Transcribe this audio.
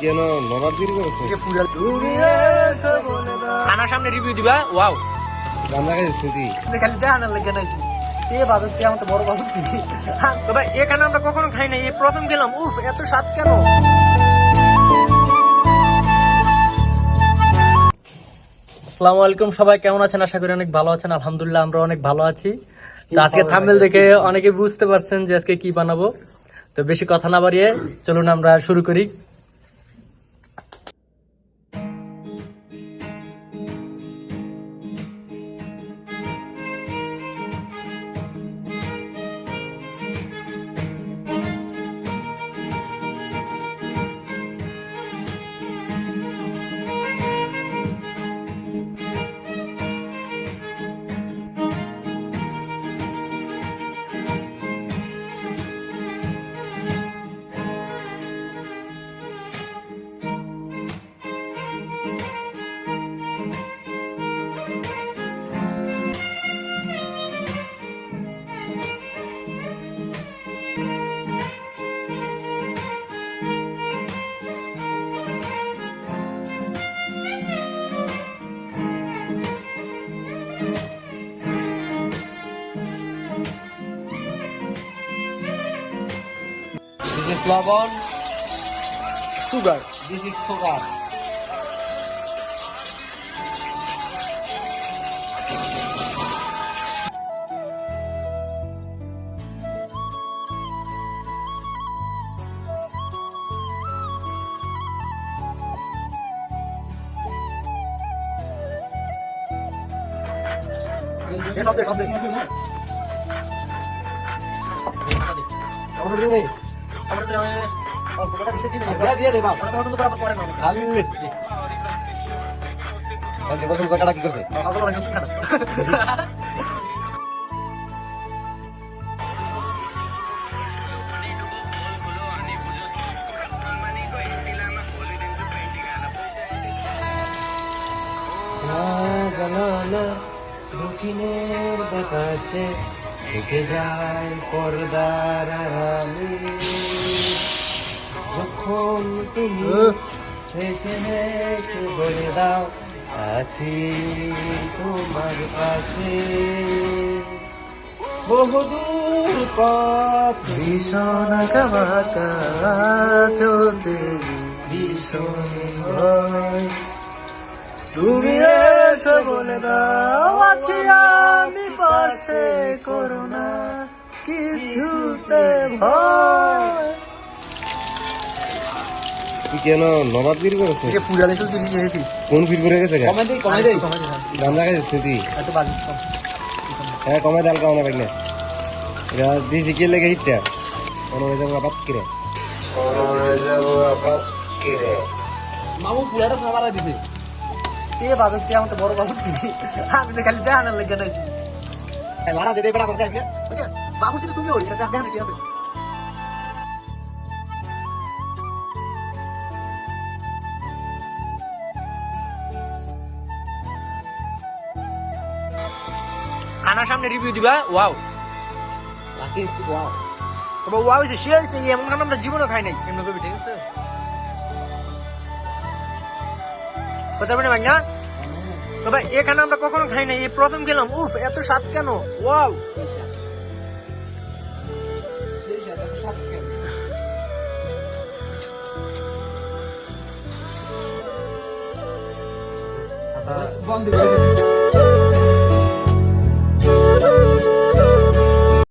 কেন নবাবগিরি করেছো? খানার সামনে রিভিউ দিবা। ওয়াও, রান্না কাজে স্মৃতি খালি দেখানোর লেগে নাইছি। এ বাদক কি আমার তো বড় বাদক ছিল। তবে এখানে আমরা কখনো খাই নাই, এই প্রথম গেলাম। উফ, এত স্বাদ কেন? আসসালামু আলাইকুম, সবাই কেমন আছেন? আশা করি অনেক ভালো আছেন। আলহামদুলিল্লাহ, আমরা অনেক ভালো আছি। তো আজকে থাম্বনেল দেখে অনেকে বুঝতে পারছেন যে আজকে কি বানাবো। তো বেশি কথা না বাড়িয়ে চলুন আমরা শুরু করি। This is লবণ, সুগার, this is sugar. দক্ষিণের বাতাসে থেকে যায় পর্দার আড়ালে, যখন তুমি হেসে হেসে বলে দাও আছি তোমার কাছে। বহুদূর পথ ভীষণ আঁকা চলতে ভীষণ ভয়, তুমি এসে বলে দাও আছি আমি পাশে, করোনা কিছুতে ভয়। তুই কেন নবাবগিরি করেছো? পুরা দেশে জিনিস খেয়েছি। কোন ফির করে গেছে? কমাই রান্না কাজে স্মৃতি এত বাজি হ্যাঁ, কমাই দাল কামনা পাই না। এটা দিয়েছি কি লেগে হিটটা মনে হয়ে যাবো আপাত কিরে, মনে হয়ে যাবো আপাত কিরে। মামু পুরাটা সাবারা দিছে। এ বাদক কি আমার তো বড় বাদক ছিল। আমি তো খালি দেখানোর লেগে নাইছি। লারা দে বেড়া করে দেখে বুঝছেন, বাবু ছিল তুমি ওই এটা দেখানো কি আছে। খানার সামনে রিভিউ দিবা। ওয়াও, তবে ওয়াও হয়েছে, শেয়ার হয়েছে। এমন খানা আমরা জীবনে খাই নাই এমন কবি, ঠিক আছে? কথা বলে ভাই না, তবে এখানে আমরা কখনো খাই নাই, এই প্রথম গেলাম। উফ, এত স্বাদ কেন? ওয়াও, বন্ধ করে